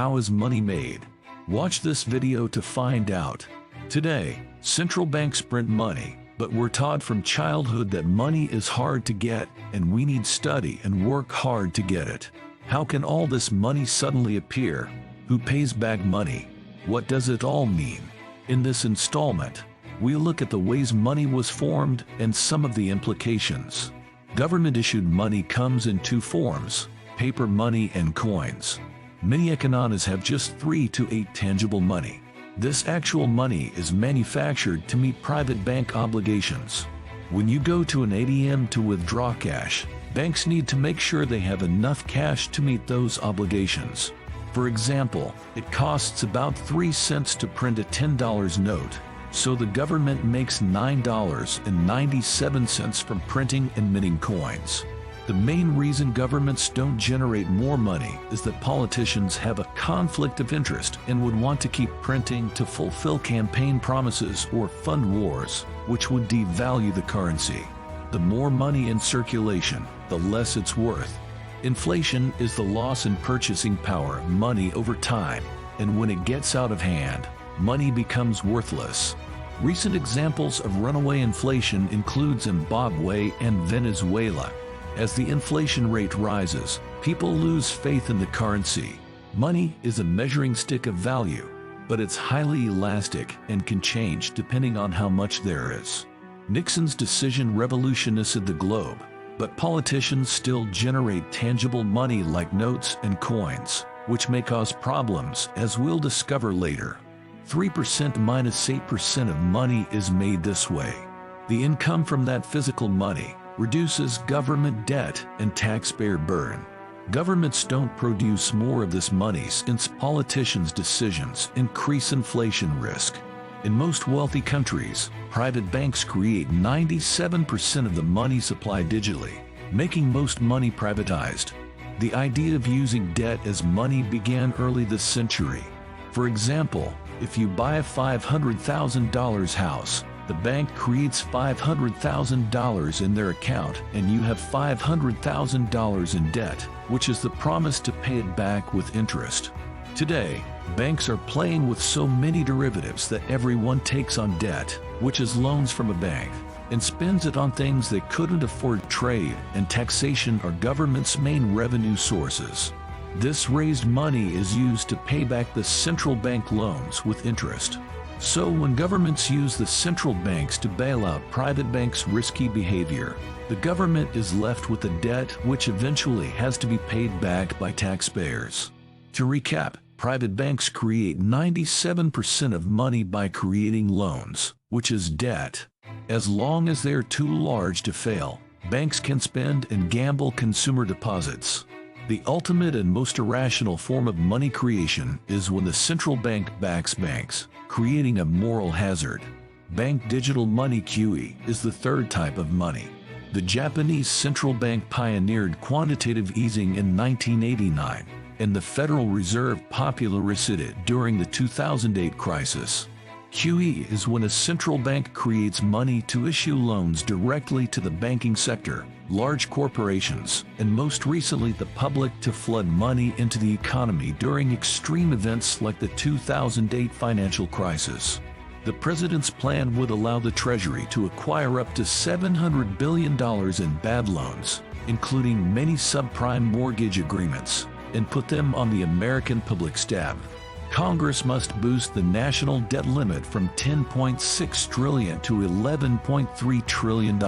how is money made? Watch this video to find out. Today, central banks print money, but we're taught from childhood that money is hard to get and we need study and work hard to get it. How can all this money suddenly appear? Who pays back money? What does it all mean? In this installment, we look at the ways money was formed and some of the implications. Government-issued money comes in two forms: paper money and coins. Many economies have just 3 to 8 tangible money. This actual money is manufactured to meet private bank obligations. When you go to an ATM to withdraw cash, banks need to make sure they have enough cash to meet those obligations. For example, it costs about 3 cents to print a $10 note, so the government makes $9.97 from printing and minting coins. The main reason governments don't generate more money is that politicians have a conflict of interest and would want to keep printing to fulfill campaign promises or fund wars, which would devalue the currency. The more money in circulation, the less it's worth. Inflation is the loss in purchasing power of money over time, and when it gets out of hand, money becomes worthless. Recent examples of runaway inflation include Zimbabwe and Venezuela. As the inflation rate rises, people lose faith in the currency. Money is a measuring stick of value, but it's highly elastic and can change depending on how much there is. Nixon's decision revolutionized the globe, but politicians still generate tangible money like notes and coins, which may cause problems, as we'll discover later. 3% minus 8% of money is made this way. The income from that physical money reduces government debt and taxpayer burden. Governments don't produce more of this money since politicians' decisions increase inflation risk. In most wealthy countries, private banks create 97% of the money supply digitally, making most money privatized. The idea of using debt as money began early this century. For example, if you buy a $500,000 house, the bank creates $500,000 in their account and you have $500,000 in debt, which is the promise to pay it back with interest. Today, banks are playing with so many derivatives that everyone takes on debt, which is loans from a bank, and spends it on things they couldn't afford. Trade and taxation are government's main revenue sources. This raised money is used to pay back the central bank loans with interest. So when governments use the central banks to bail out private banks' risky behavior, the government is left with a debt which eventually has to be paid back by taxpayers. To recap, private banks create 97% of money by creating loans, which is debt. As long as they are too large to fail, banks can spend and gamble consumer deposits. The ultimate and most irrational form of money creation is when the central bank backs banks, creating a moral hazard. Bank digital money (QE) is the third type of money. The Japanese central bank pioneered quantitative easing in 1989, and the Federal Reserve popularized it during the 2008 crisis. QE is when a central bank creates money to issue loans directly to the banking sector, large corporations, and most recently the public to flood money into the economy during extreme events like the 2008 financial crisis. The president's plan would allow the Treasury to acquire up to $700 billion in bad loans, including many subprime mortgage agreements, and put them on the American public tab. Congress must boost the national debt limit from $10.6 trillion to $11.3 trillion.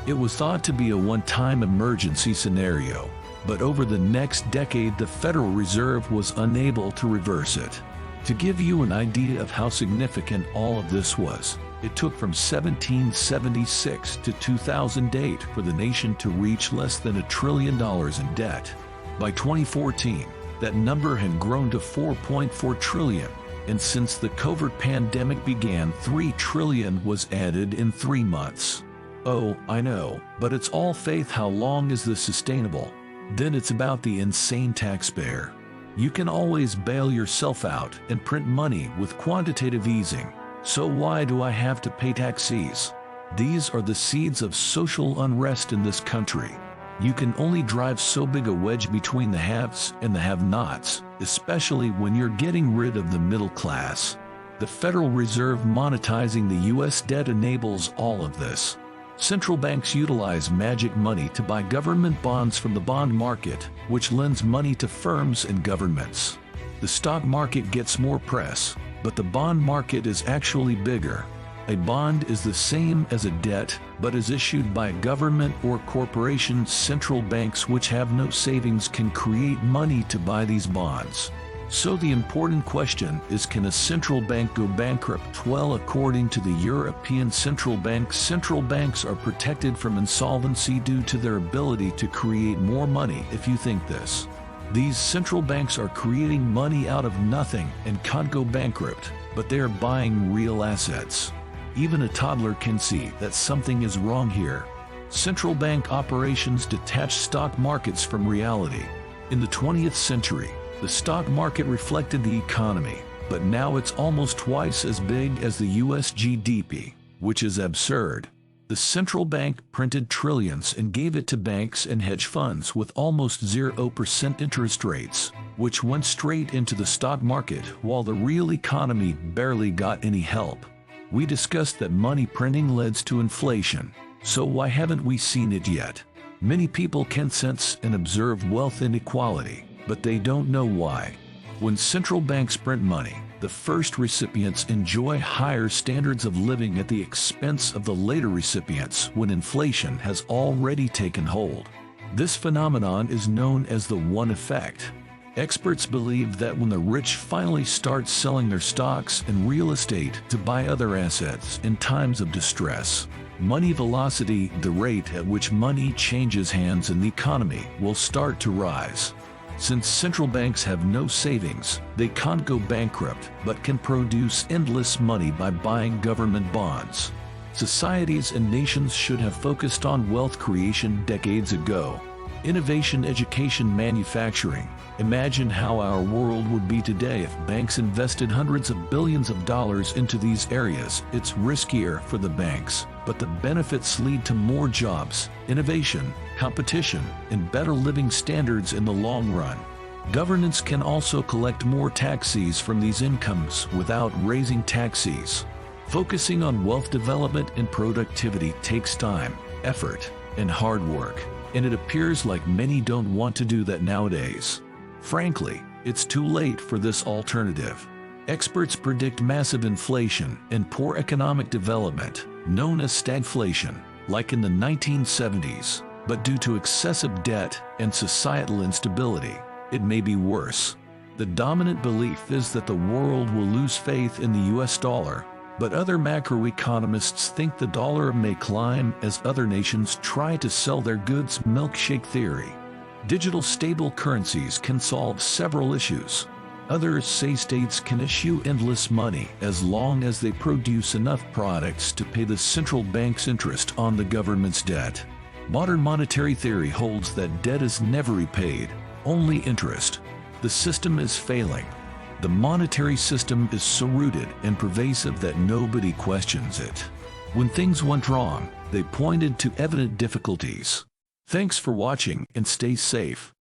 It was thought to be a one-time emergency scenario, but over the next decade the Federal Reserve was unable to reverse it. To give you an idea of how significant all of this was, it took from 1776 to 2008 for the nation to reach less than $1 trillion in debt. By 2014, that number had grown to $4.4 trillion, and since the COVID pandemic began, $3 trillion was added in 3 months. Oh, I know, but it's all faith. How long is this sustainable? Then it's about the insane taxpayer. You can always bail yourself out and print money with quantitative easing, so why do I have to pay taxes? These are the seeds of social unrest in this country. You can only drive so big a wedge between the haves and the have-nots, especially when you're getting rid of the middle class. The Federal Reserve monetizing the U.S. debt enables all of this. Central banks utilize magic money to buy government bonds from the bond market, which lends money to firms and governments. The stock market gets more press, but the bond market is actually bigger. A bond is the same as a debt, but is issued by a government or corporation. Central banks which have no savings can create money to buy these bonds. So the important question is, can a central bank go bankrupt? Well, according to the European Central Bank, central banks are protected from insolvency due to their ability to create more money. If you think this, these central banks are creating money out of nothing and can't go bankrupt, but they are buying real assets. Even a toddler can see that something is wrong here. Central bank operations detach stock markets from reality. In the 20th century, the stock market reflected the economy, but now it's almost twice as big as the US GDP, which is absurd. The central bank printed trillions and gave it to banks and hedge funds with almost 0% interest rates, which went straight into the stock market while the real economy barely got any help. We discussed that money printing leads to inflation, so why haven't we seen it yet? Many people can sense and observe wealth inequality, but they don't know why. When central banks print money, the first recipients enjoy higher standards of living at the expense of the later recipients when inflation has already taken hold. This phenomenon is known as the one effect. Experts believe that when the rich finally start selling their stocks and real estate to buy other assets in times of distress, money velocity, the rate at which money changes hands in the economy, will start to rise. Since central banks have no savings, they can't go bankrupt but can produce endless money by buying government bonds. Societies and nations should have focused on wealth creation decades ago. Innovation, education, manufacturing. Imagine how our world would be today if banks invested hundreds of billions of dollars into these areas. It's riskier for the banks, but the benefits lead to more jobs, innovation, competition, and better living standards in the long run. Governance can also collect more taxes from these incomes without raising taxes. Focusing on wealth development and productivity takes time, effort, and hard work, and it appears like many don't want to do that nowadays. Frankly, it's too late for this alternative. Experts predict massive inflation and poor economic development, known as stagflation, like in the 1970s, but due to excessive debt and societal instability, it may be worse. The dominant belief is that the world will lose faith in the US dollar, but other macroeconomists think the dollar may climb as other nations try to sell their goods. Milkshake theory. Digital stable currencies can solve several issues. Others say states can issue endless money as long as they produce enough products to pay the central bank's interest on the government's debt. Modern monetary theory holds that debt is never repaid, only interest. The system is failing. The monetary system is so rooted and pervasive that nobody questions it. When things went wrong, they pointed to evident difficulties. Thanks for watching and stay safe.